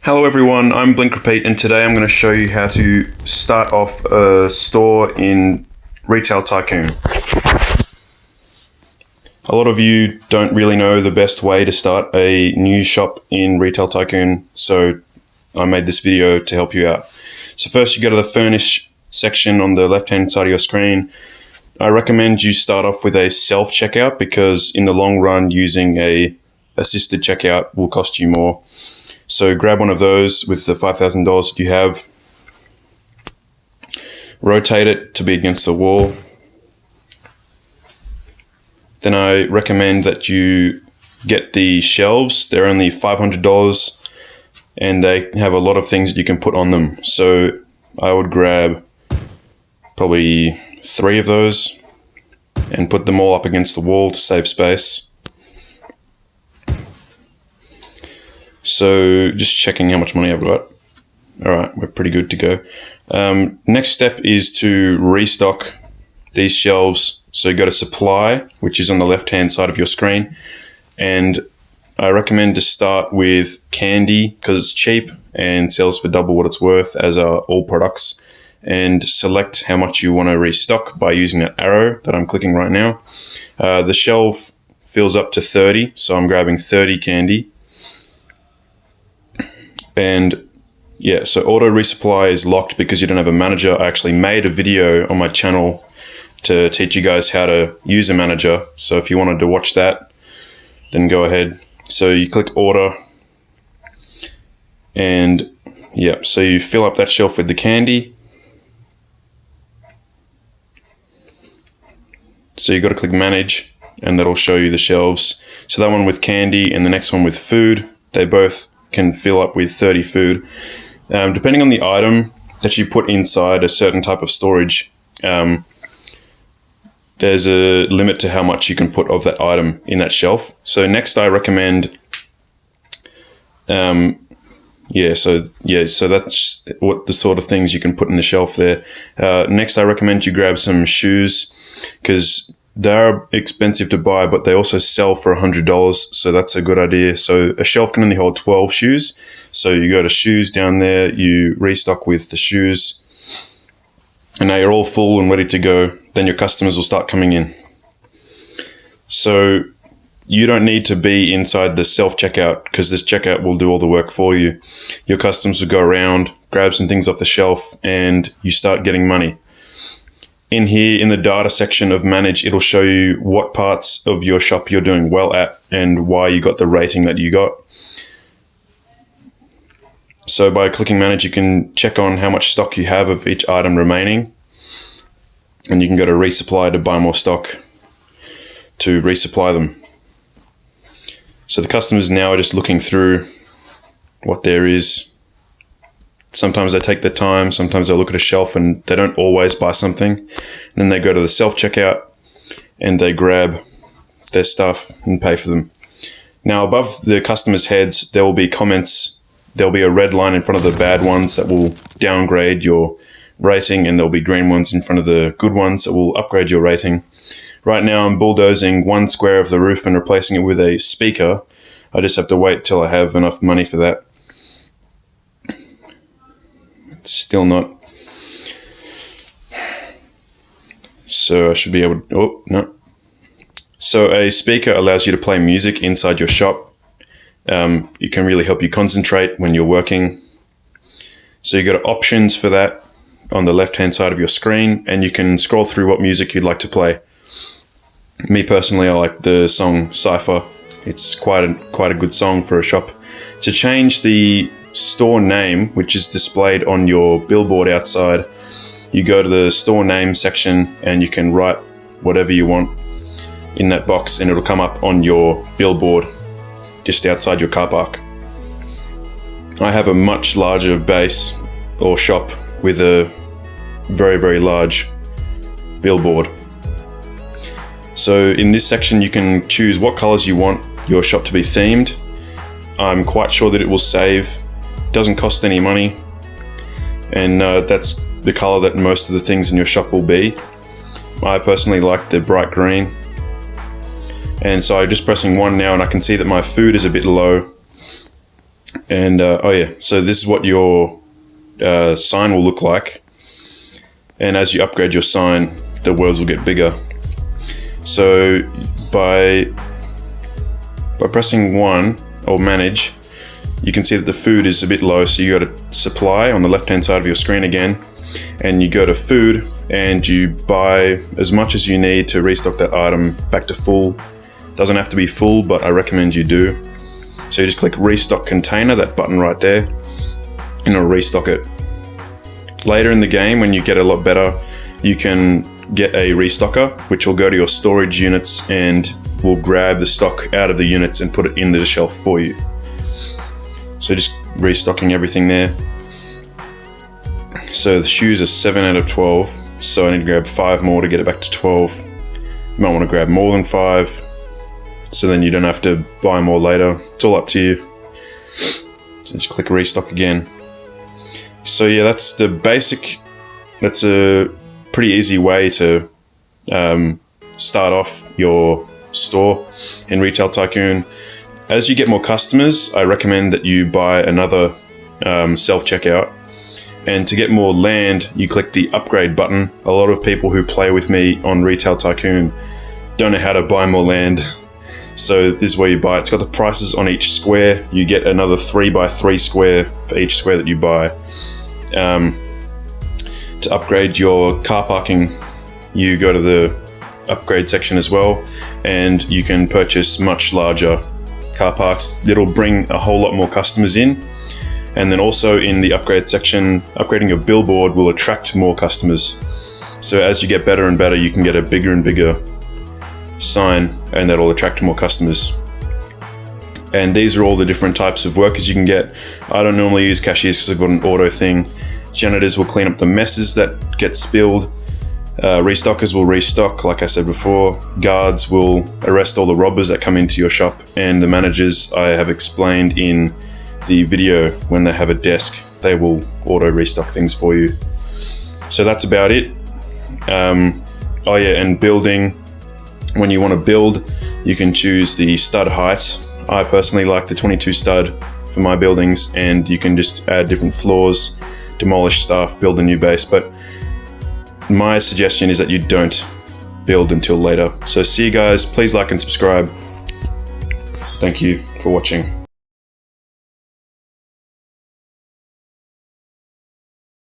Hello everyone, I'm Blink Repeat, and today I'm going to show you how to start off a store in Retail Tycoon. A lot of you don't really know the best way to start a new shop in Retail Tycoon, so I made this video to help you out. So first you go to the Furnish section on the left hand side of your screen. I recommend you start off with a self-checkout because in the long run using a assisted checkout will cost you more. So grab one of those with the $5,000 that you have, rotate it to be against the wall. Then I recommend that you get the shelves. They're only $500 and they have a lot of things that you can put on them. So I would grab probably 3 of those and put them all up against the wall to save space. So just checking how much money I've got. All right, we're pretty good to go. Next step is to restock these shelves. So you go to supply, which is on the left-hand side of your screen. And I recommend to start with candy because it's cheap and sells for double what it's worth, as are all products. And select how much you want to restock by using that arrow that I'm clicking right now. The shelf fills up to 30, so I'm grabbing 30 candy. And yeah, so auto resupply is locked because you don't have a manager. I actually made a video on my channel to teach you guys how to use a manager. So if you wanted to watch that, then go ahead. So you click order and yeah, so you fill up that shelf with the candy. So you got to click manage and that'll show you the shelves. So that one with candy and the next one with food, they both can fill up with 30 food. Depending on the item that you put inside a certain type of storage, there's a limit to how much you can put of that item in that shelf. So next I recommend, so that's what the sort of things you can put in the shelf there. Next I recommend you grab some shoes because they're expensive to buy, but they also sell for $100, so that's a good idea. So a shelf can only hold 12 shoes. So you go to shoes down there, you restock with the shoes, and now you're all full and ready to go. Then your customers will start coming in. So you don't need to be inside the self-checkout because this checkout will do all the work for you. Your customers will go around, grab some things off the shelf, and you start getting money. In here, in the data section of manage, it'll show you what parts of your shop you're doing well at and why you got the rating that you got. So by clicking manage, you can check on how much stock you have of each item remaining. And you can go to resupply to buy more stock to resupply them. So the customers now are just looking through what there is. Sometimes they take their time, sometimes they look at a shelf and they don't always buy something. And then they go to the self-checkout and they grab their stuff and pay for them. Now above the customers' heads, there will be comments. There'll be a red line in front of the bad ones that will downgrade your rating, and there'll be green ones in front of the good ones that will upgrade your rating. Right now I'm bulldozing one square of the roof and replacing it with a speaker. I just have to wait till I have enough money for that. Still not. So I should be able to, oh, no. So a speaker allows you to play music inside your shop. It can really help you concentrate when you're working. So you go to options for that on the left-hand side of your screen, and you can scroll through what music you'd like to play. Me personally, I like the song Cypher. It's quite a good song for a shop. To change the store name, which is displayed on your billboard outside, you go to the store name section and you can write whatever you want in that box and it'll come up on your billboard just outside your car park. I have a much larger base or shop with a very, very large billboard. So in this section you can choose what colors you want your shop to be themed. I'm quite sure that it will save. Doesn't cost any money, and that's the color that most of the things in your shop will be. I personally like the bright green, and so I'm just pressing 1 now and I can see that my food is a bit low, And oh yeah, so this is what your sign will look like. And as you upgrade your sign, the worlds will get bigger. So by pressing 1 or manage, you can see that the food is a bit low. So you go to supply on the left hand side of your screen again, and you go to food and you buy as much as you need to restock that item back to full. Doesn't have to be full, but I recommend you do. So you just click restock container, that button right there, and it'll restock it. Later in the game, when you get a lot better, you can get a restocker, which will go to your storage units and will grab the stock out of the units and put it into the shelf for you. So just restocking everything there. So the shoes are 7 out of 12, so I need to grab 5 more to get it back to 12. You might want to grab more than 5, so then you don't have to buy more later. It's all up to you. So just click restock again. So yeah, that's the basic. That's a pretty easy way to start off your store in Retail Tycoon. As you get more customers, I recommend that you buy another self-checkout. And to get more land, you click the upgrade button. A lot of people who play with me on Retail Tycoon don't know how to buy more land. So this is where you buy it. It's got the prices on each square. You get another 3x3 square for each square that you buy. To upgrade your car parking, you go to the upgrade section as well, and you can purchase much larger car parks. It'll bring a whole lot more customers in. And then also in the upgrade section, upgrading your billboard will attract more customers. So as you get better and better, you can get a bigger and bigger sign, and that'll attract more customers. And these are all the different types of workers you can get. I don't normally use cashiers because I've got an auto thing. Janitors will clean up the messes that get spilled. Restockers will restock, like I said before. Guards will arrest all the robbers that come into your shop. And the managers, I have explained in the video, when they have a desk, they will auto restock things for you. So that's about it. Oh yeah, and building. When you want to build, you can choose the stud height. I personally like the 22 stud for my buildings, and you can just add different floors, demolish stuff, build a new base. But my suggestion is that you don't build until later. So see you guys. Please like and subscribe. Thank you for watching.